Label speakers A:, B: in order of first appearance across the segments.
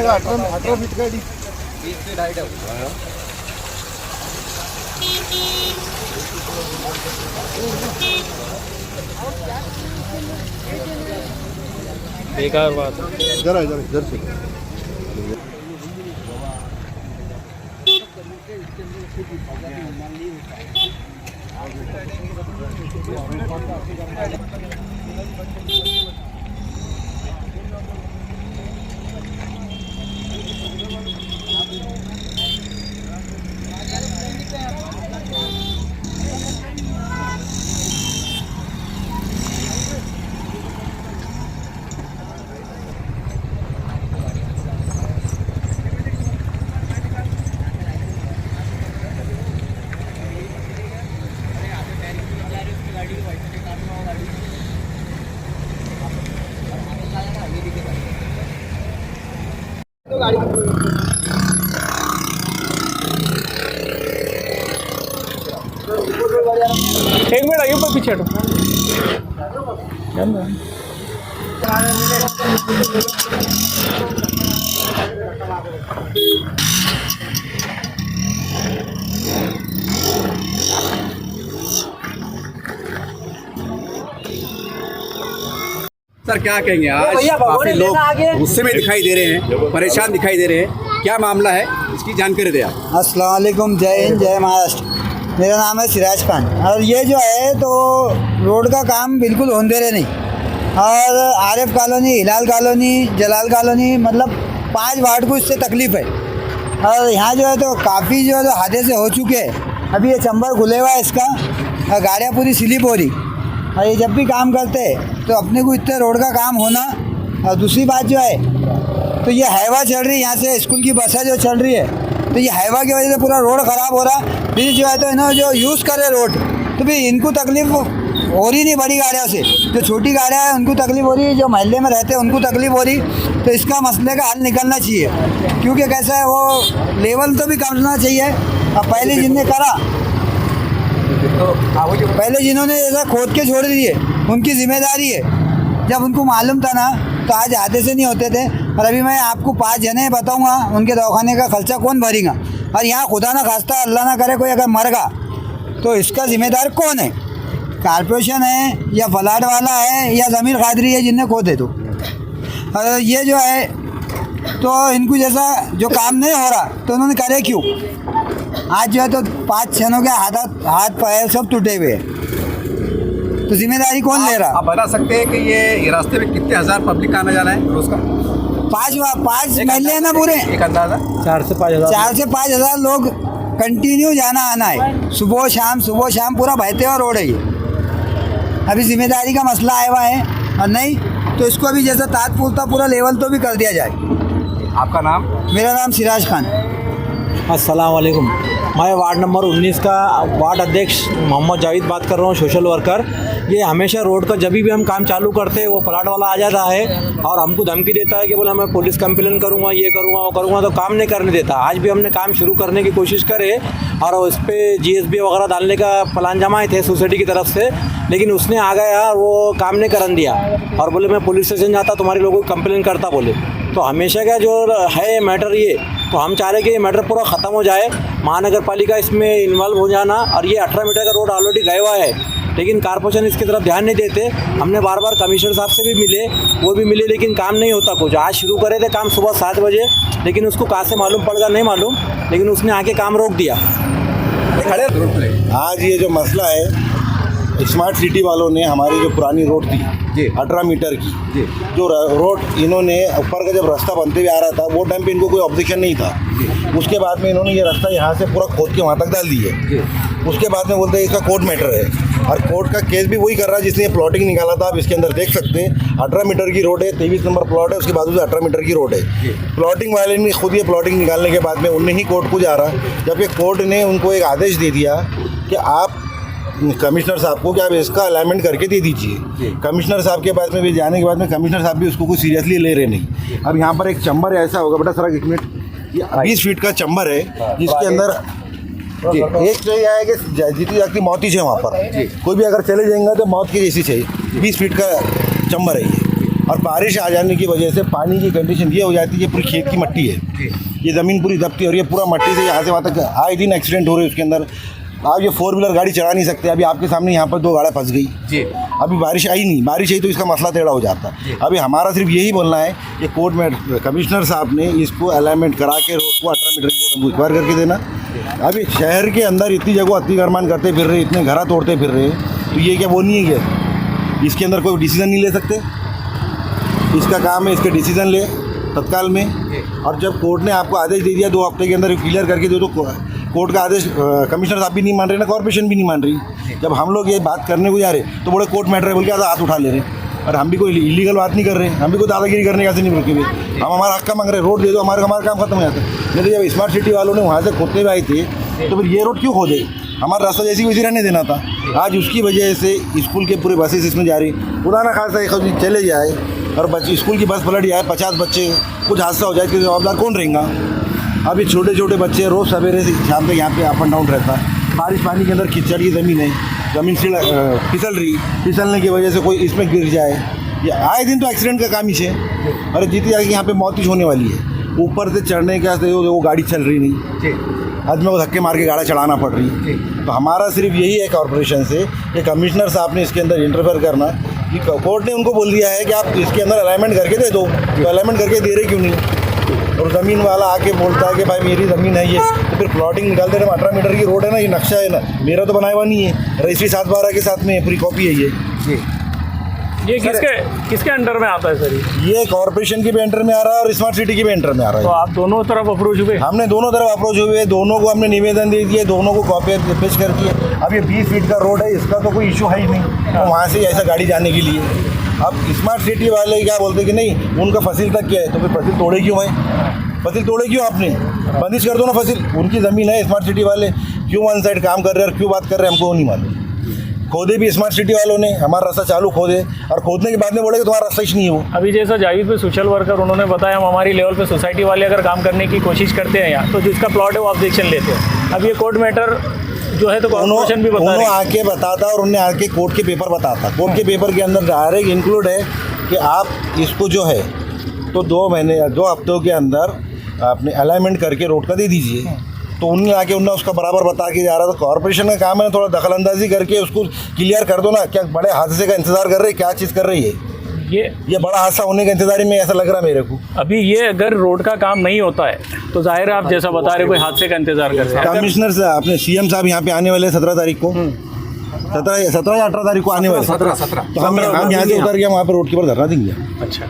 A: अठरा फीट गाड़ी 20 feet height है। बेकार बात। जरा इधर इधर से एक मिनट आइए पर पीछे हटो।
B: सर क्या कहेंगे, आज काफी लोग गुस्से में दिखाई दे रहे हैं, परेशान दिखाई दे रहे हैं, क्या मामला है इसकी जानकारी दें आप।
C: अस्सलाम वालेकुम, जय हिंद, जय महाराष्ट्र। मेरा नाम है सिराज खान और ये जो है तो रोड का काम बिल्कुल होने दे रहे नहीं। और आरिफ कॉलोनी, हिलाल कॉलोनी, जलाल कॉलोनी, मतलब 5 वार्ड को इससे तकलीफ़ है। और यहाँ जो है तो काफ़ी जो है तो हादसे हो चुके हैं। अभी ये चंबर खुले हुआ है इसका, गाड़ियाँ पूरी स्लिप हो रही। और ये जब भी काम करते हैं तो अपने को इतने रोड का काम होना। और दूसरी बात जो है तो ये हाईवा चल रही है, यहाँ से स्कूल की बसें जो चल रही है तो ये हाईवा की वजह से पूरा रोड ख़राब हो रहा। फिर जो है तो इन्होंने जो यूज़ करे रोड तो भी इनको तकलीफ़ हो रही नहीं, बड़ी गाड़ियों से। जो छोटी गाड़ियाँ हैं उनको तकलीफ़ हो रही है, जो मोहल्ले में रहते हैं उनको तकलीफ़ हो रही। तो इसका मसले का हल निकलना चाहिए, क्योंकि कैसा है वो लेवल तो भी करना चाहिए। अब पहले जिनने करा, पहले जिन्होंने ऐसा खोद के छोड़ दिए उनकी जिम्मेदारी है। जब उनको मालूम था ना तो आज हादसे नहीं होते थे। और अभी मैं आपको 5 जने बताऊंगा, उनके दवाखाने का खर्चा कौन भरेगा। और यहाँ खुदा ना खास्ता अल्लाह ना करे कोई अगर मर गया तो इसका जिम्मेदार कौन है? कारपोरेशन है या फ्लैट वाला है या ज़मीन कादरी है जिनने खोदे। तो और ये जो है तो इनको जैसा जो काम नहीं हो रहा तो उन्होंने करे क्यों? आज जो है तो 5 जनों के हाथ पैर सब टूटे हुए हैं, तो जिम्मेदारी कौन ले रहा?
B: आप बता सकते हैं कि ये रास्ते में कितने हजार पब्लिक आना जाना है रोज का?
C: 5 महल्ले हैं ना पूरे,
B: एक अंदाजा
C: 4 से 5 हज़ार लोग कंटिन्यू जाना आना है, सुबह शाम पूरा बहते हुआ रोड है ये। अभी जिम्मेदारी का मसला आया हुआ है, और नहीं तो इसको अभी जैसा ताजपुर था पूरा लेवल तो भी कर दिया जाए।
B: आपका नाम?
C: मेरा नाम सिराज खान।
D: अस्सलाम वालेकुम, मैं वार्ड नंबर 19 का वार्ड अध्यक्ष मोहम्मद जावेद बात कर रहा हूँ, सोशल वर्कर। ये हमेशा रोड का जब भी हम काम चालू करते हैं वो प्लाट वाला आ जाता है और हमको धमकी देता है कि बोला मैं पुलिस कंप्लेन करूँगा, ये करूँगा, वो करूँगा, तो काम नहीं करने देता। आज भी हमने काम शुरू करने की कोशिश करे और उस पर GSB वगैरह डालने का प्लान जमाए थे सोसाइटी की तरफ से, लेकिन उसने आ गया वो काम नहीं करने दिया और बोले मैं पुलिस स्टेशन जाता, तुम्हारे लोगों को कंप्लेन करता बोले। तो हमेशा का जो है मैटर ये, तो हम चाह रहे कि ये मैटर पूरा ख़त्म हो जाए, महानगर पालिका इसमें इन्वॉल्व हो जाना। और ये 18 मीटर का रोड ऑलरेडी गया हुआ है, लेकिन कारपोरेशन इसकी तरफ ध्यान नहीं देते। हमने बार बार कमिश्नर साहब से भी मिले, वो भी मिले, लेकिन काम नहीं होता कुछ। आज शुरू करे थे काम सुबह 7 बजे, लेकिन उसको कहाँ से मालूम पड़ गया नहीं मालूम, लेकिन उसने आके काम रोक दिया।
E: आज ये जो मसला है, स्मार्ट सिटी वालों ने हमारी जो पुरानी रोड थी 18 मीटर की, जो रोड इन्होंने ऊपर का जब रास्ता बनते हुए आ रहा था वो टाइम पे इनको कोई ऑब्जेक्शन नहीं था। उसके बाद में इन्होंने ये रास्ता यहाँ से पूरा खोद के वहाँ तक डाल दी है। उसके बाद में बोलते हैं इसका कोर्ट मैटर है, और कोर्ट का केस भी वही कर रहा है जिसने प्लॉटिंग निकाला था। आप इसके अंदर देख सकते हैं 18 मीटर की रोड है, 23 नंबर प्लॉट है, उसके बाजू से 18 मीटर की रोड है। प्लॉटिंग वाले ने खुद ये प्लॉटिंग निकालने के बाद में उन्हें ही कोर्ट को जा रहा, जबकि कोर्ट ने उनको एक आदेश दे दिया कि आप कमिश्नर साहब को कि आप इसका अलाइनमेंट करके दे दीजिए। कमिश्नर साहब के पास में भी जाने के बाद में कमिश्नर साहब भी उसको कुछ सीरियसली ले रहे नहीं। अब यहाँ पर एक चंबर ऐसा होगा, बेटा सर 1 मिनट, ये 20 फीट का चंबर है जिसके अंदर एक तो यह है कि जीती जागती मौत ही है वहाँ पर, कोई भी अगर चले जाएंगे तो मौत की जैसी चाहिए। 20 फीट का चंबर है ये, और बारिश आ जाने की वजह से पानी की कंडीशन ये हो जाती है, ये पूरी खेत की मट्टी है, ये ज़मीन पूरी दबती है और ये पूरा मट्टी से यहाँ से वहाँ तक आए दिन एक्सीडेंट हो रहे हैं उसके अंदर। आप ये 4 व्हीलर गाड़ी चला नहीं सकते। अभी आपके सामने यहाँ पर 2 गाड़ियाँ फंस गई जी। अभी बारिश आई नहीं, बारिश आई तो इसका मसला टेढ़ा हो जाता। अभी हमारा सिर्फ यही बोलना है कि कोर्ट में कमिश्नर साहब ने इसको अलाइनमेंट करा के रोड को 18 मीटर की रोड हमको एक्वायर करके देना। अभी शहर के अंदर इतनी जगह अतिक्रमण करते फिर रहे, इतने घरा तोड़ते फिर रहे, तो ये क्या वो नहीं है क्या इसके अंदर कोई डिसीजन नहीं ले सकते? इसका काम है इसके डिसीजन ले तत्काल में। और जब कोर्ट ने आपको आदेश दे दिया 2 हफ्ते के अंदर क्लियर करके दो, तो कोर्ट का आदेश कमिश्नर साहब भी नहीं मान रहे ना, कॉर्पोरेशन भी नहीं मान रही। जब हम लोग ये बात करने को जा रहे तो बड़े कोर्ट मैटर है बोल के हाथ उठा ले रहे, और हम भी कोई इलीगल बात नहीं कर रहे, हम भी कोई दादागिरी करने का नहीं रुके हुए। हम हमारा हक का मांग रहे, रोड दे दो, हमारा काम खत्म हो जाता है। नहीं तो जब स्मार्ट सिटी वालों ने वहाँ से खोदते हुए आए थे तो फिर ये रोड क्यों खोदे? हमारा रास्ता जैसी वैसी रहने देना था। आज उसकी वजह से स्कूल के पूरे बसेस इसमें जा रही, पुराना खासा एक चले जाए और बच्चे स्कूल की बस पलट जाए, 50 बच्चे, कुछ हादसा हो जाए तो जवाबदार कौन रहेगा? अभी छोटे छोटे बच्चे रोज़ सवेरे से शाम तक यहाँ पे अप एंड डाउन रहता है। बारिश पानी के अंदर कीचड़ की ज़मीन है, ज़मीन फिसल रही, फिसलने की वजह से कोई इसमें गिर जाए, ये आए दिन तो एक्सीडेंट का काम ही है। अरे जीती जाके यहाँ पे मौत ही होने वाली है। ऊपर से चढ़ने के वास्ते वो गाड़ी चल रही नहीं, आदमी को धक्के मार के गाड़ी चढ़ाना पड़ रही है। तो हमारा सिर्फ यही है कॉर्पोरेशन से कि कमिश्नर साहब ने इसके अंदर इंटरफेयर करना, कि कोर्ट ने उनको बोल दिया है कि आप इसके अंदर अलाइनमेंट करके दे दो, तो अलाइनमेंट करके दे रहे क्यों नहीं? और ज़मीन वाला आके बोलता है कि भाई मेरी ज़मीन है ये, तो फिर प्लॉटिंग निकाल दे रहे। 18 मीटर की रोड है ना, ये नक्शा है ना, मेरा तो बनाया हुआ नहीं है, रजिस्ट्री 7/12 के साथ में पूरी कॉपी है
F: ये किसके अंडर में आता है सर?
E: ये कॉर्पोरेशन के भी अंडर में आ रहा है और स्मार्ट सिटी के भी अंडर में आ रहा है।
F: तो आप दोनों तरफ अप्रोच हुए?
E: हमने दोनों तरफ अप्रोच हुए, दोनों को हमने निवेदन दे दिए, दोनों को कॉपी पेश कर दिए। अब ये 20 फीट का रोड है, इसका तो कोई इशू है ही नहीं, तो वहाँ से ऐसा गाड़ी जाने के लिए। अब स्मार्ट सिटी वाले क्या बोलते हैं कि नहीं उनका फसिल तक क्या है, तो फिर फसिल तोड़े क्यों है? फसिल तोड़े क्यों आपने? बंदिश कर दो ना फसिल, उनकी ज़मीन है। स्मार्ट सिटी वाले क्यों वन साइड काम कर रहे हैं और क्यों बात कर रहे हैं हमको नहीं मालूम। खोदे भी स्मार्ट सिटी वालों ने, हमारा रास्ता चालू खोदे और खोदने के बाद में बोले कि तुम्हारा रास्ता ही नहीं हो।
F: अभी जैसा जावेद पे सोशल वर्कर उन्होंने बताया, हम हमारी लेवल पे सोसाइटी वाले अगर काम करने की कोशिश करते हैं यहाँ, तो जिसका प्लॉट है वो ऑब्जेक्शन लेते हैं। अब ये कोर्ट मैटर जो है तो कॉर्पोरेशन भी बता रही है,
E: आके बताता और उन्हें आके कोर्ट के पेपर बताता। कोर्ट के पेपर के अंदर डायरेक्ट इंक्लूड है कि आप इसको जो है तो 2 हफ्तों के अंदर अपने अलाइनमेंट करके रोड का दे दीजिए। तो उन्हें आके उन्हें उसका बराबर बता के जा रहा था। कॉर्पोरेशन का काम है थोड़ा दखलंदाजी करके उसको क्लियर कर दो ना। क्या बड़े हादसे का इंतजार कर रहे हैं? क्या चीज़ कर रही है ये बड़ा हादसा होने का इंतजार में ऐसा लग रहा है मेरे को।
F: अभी ये अगर रोड का काम नहीं होता है तो जाहिर है आप जैसा बता रहे कोई हादसे का इंतजार कर रहे हैं।
E: कमिश्नर साहब अपने CM साहब यहाँ पे आने वाले 17 तारीख को, 17 या 18 तारीख को आने वाले। 17 तो हम यहाँ से उतर गया, वहाँ पर रोड के ऊपर धरना देंगे।
F: अच्छा,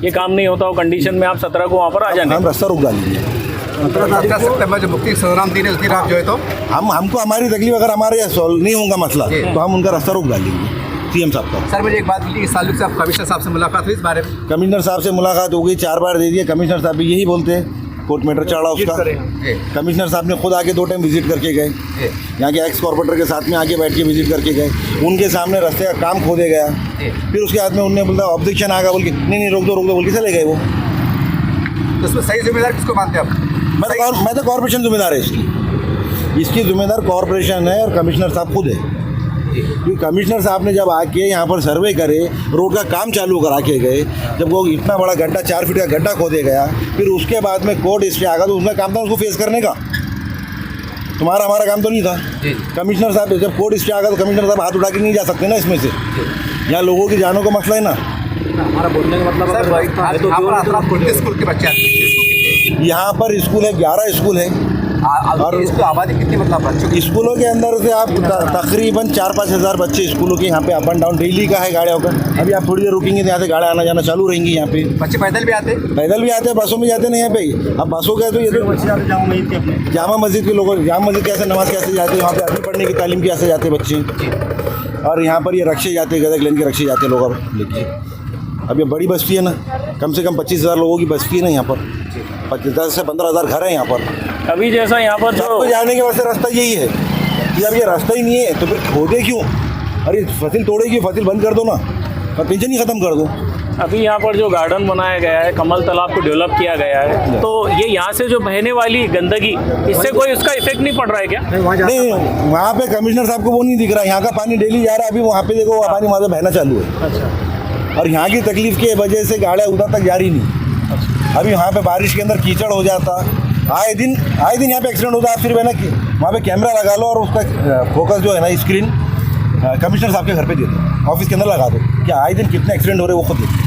F: ये काम नहीं होता वो कंडीशन में आप 17 को वहाँ पर आ जाएंगे?
E: हम रास्ता रुक डालेंगे।
B: 17 सितंबर जो मुक्ति संग्राम दिन है उस दिन आप जो है तो
E: हमको हमारी तकलीफ अगर हमारे यहाँ सॉल्व नहीं होगा मसला तो हम उनका रास्ता रोक डालेंगे CM साहब का।
B: सर मुझे एक बात बोलिए, इस ताल्लुक से आप कमिश्नर साहब से मुलाकात हुई इस बारे में?
E: कमिश्नर साहब से मुलाकात हो गई, 4 बार दे दिए। कमिश्नर साहब भी यही बोलते हैं कोर्ट मैटर चढ़ा उसका। कमिश्नर साहब ने खुद आके 2 टाइम विजिट करके गए, यहाँ के एक्स कॉर्पोरेटर के साथ में आके बैठ के विजिट करके गए। उनके सामने रास्ते का काम खोदे गया, फिर उसके बाद में उन्होंने बोला ऑब्जेक्शन आ गया बोल के नहीं रोक दो बोल के चले गए वो।
B: तो उसमें सही जिम्मेदार किसको मानते हैं आप?
E: मैं तो कॉर्पोरेशन जिम्मेदार है इसकी जिम्मेदार कॉर्पोरेशन है और कमिश्नर साहब खुद है। क्योंकि कमिश्नर साहब ने जब आके यहाँ पर सर्वे करे, रोड का काम चालू करा के गए, जब वो इतना बड़ा गड्ढा 4 फीट का गड्ढा खोदे गया, फिर उसके बाद में कोर्ट इस पर आ गया, तो उसका काम था उसको फेस करने का। हमारा काम तो नहीं था। कमिश्नर साहब जब कोर्ट इस पर आ गया तो कमिश्नर साहब हाथ उठा के नहीं जा सकते ना इसमें से। यहाँ लोगों की जानों का मसला है ना।
D: हमारा बोलने का मतलब
B: स्कूल के बच्चे
E: यहाँ पर स्कूल है, 11 स्कूल है
B: और इसको आबादी कितनी मतलब बच्चों?
E: स्कूलों के अंदर से आप तकरीबन 4-5 हज़ार बच्चे स्कूलों के यहाँ पे अप एंड डाउन डेली का है गाड़ियों का। अभी आप थोड़ी देर रुकेंगे तो यहाँ से गाड़ी आना जाना चालू रहेंगी। यहाँ पे
B: बच्चे पैदल भी आते हैं,
E: बसों में जाते नहीं यहाँ पे। अब बसों का तो ये तो जामा मस्जिद के लोग, जामा मस्जिद कैसे नमाज कैसे जाते हैं, वहाँ पे अभी पढ़ने की तालीम कैसे जाते बच्चे। और यहाँ पर ये रक्शे जाते, गदक लेन के रक्शे जाते लोग। अब लेके अब ये बड़ी बस्ती है ना, कम से कम 25,000 लोगों की बस्ती है ना यहाँ पर। 10 से 15,000 घर है यहाँ पर।
F: अभी जैसा यहाँ पर
E: सबको जाने के वास्ते रास्ता यही है कि अब ये रास्ता ही नहीं है तो फिर खोदे क्यों? अरे फसिल तोड़े क्यों? फसिल बंद कर दो ना और पेंशन ही ख़त्म कर दो।
F: अभी यहाँ पर जो गार्डन बनाया गया है, कमल तालाब को डेवलप किया गया है, तो ये यहाँ से जो बहने वाली गंदगी, इससे कोई उसका इफेक्ट नहीं पड़ रहा है क्या?
E: नहीं, वहाँ पे कमिश्नर साहब को वो नहीं दिख रहा, यहाँ का पानी डेली जा रहा है। अभी वहाँ पे देखो वो पानी वहाँ से बहना चालू है।
F: अच्छा।
E: और यहाँ की तकलीफ की वजह से गाड़ियाँ उधर तक जा रही नहीं। अभी वहाँ पे बारिश के अंदर कीचड़ हो जाता, आए दिन यहाँ पे एक्सीडेंट होता। आप सिर्फ है ना कि वहाँ पे कैमरा लगा लो और उसका फोकस जो है ना स्क्रीन कमिश्नर साहब के घर पे दे दो, ऑफिस के अंदर लगा दो, क्या आए दिन कितने एक्सीडेंट हो रहे हैं वो खुद देखो।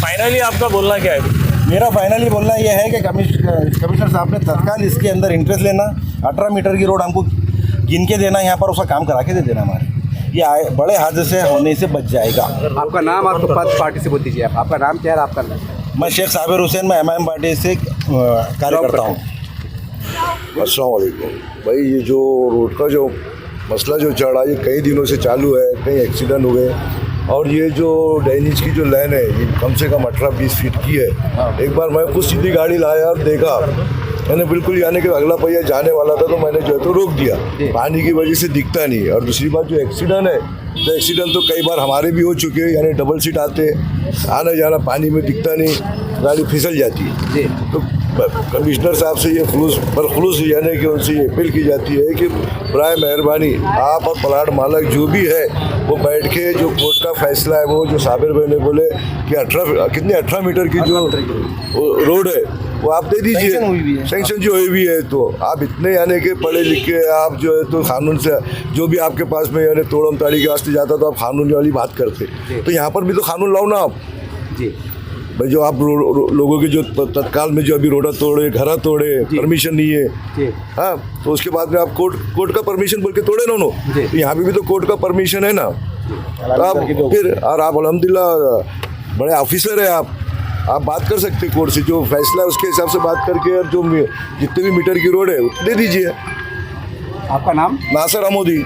F: फाइनली आपका बोलना क्या है?
E: मेरा फाइनली बोलना यह है कि कमिश्नर साहब ने तत्काल इसके अंदर इंटरेस्ट लेना, 18 मीटर की रोड हमको गिन के देना, यहाँ पर उसका काम करा के दे देना हमारे, ये बड़े हादसे होने से बच जाएगा।
B: आपका नाम, आपको पद, पार्टी से बोल दीजिए। आपका नाम क्या है? आपका नाम?
E: मैं शेख साबिर हुसैन, मैं एमआईएम पार्टी से कार्य करता हूँ।
G: अस्सलाम वालेकुम भाई, ये जो रोड का जो मसला जो चढ़ा ये कई दिनों से चालू है, कई एक्सीडेंट हुए। और ये जो डैनिज की जो लाइन है ये कम से कम 18-20 फीट की है। एक बार मैं खुद सीधी गाड़ी लाया और देखा, मैंने बिल्कुल यानी कि अगला पहिया जाने वाला था तो मैंने जो है तो रोक दिया, पानी की वजह से दिखता नहीं। और दूसरी बात जो एक्सीडेंट है, तो एक्सीडेंट तो कई बार हमारे भी हो चुके हैं, यानी डबल सीट आते, आना जाना पानी में दिखता नहीं, गाड़ी फिसल जाती है। तो कमिश्नर साहब से ये खुलूस यानी कि उनसे ये अपील की जाती है कि बराए मेहरबानी आप और प्लाट मालक जो भी है वो बैठ के जो कोर्ट का फैसला है, वो जो साबिर भाई ने बोले कि 18 मीटर की जो रोड है वो आप दे दीजिए, सैंक्शन जो हुई भी है। तो आप इतने यानी कि पढ़े लिखे आप जो है तो कानून से जो भी आपके पास में यानी तोड़म ताड़ी के वास्ते जाता तो आप कानून वाली बात करते, तो यहाँ पर भी तो कानून लाओ ना आप जी भाई। जो आप लोगों के जो तत्काल में जो अभी रोड़ा तोड़े, घरा तोड़े, परमिशन नहीं है, हाँ, तो उसके बाद में आप कोर्ट का परमिशन बोल के तोड़े ना, तो यहाँ पे भी तो कोर्ट का परमिशन है ना। आप फिर और आप अल्हम्दुलिल्लाह बड़े ऑफिसर है, आप बात कर सकते कोर्ट से, जो फैसला है उसके हिसाब से बात करके और जो जितने भी मीटर की रोड है दे दीजिए।
B: आपका नाम?
G: नासिर अमोदी।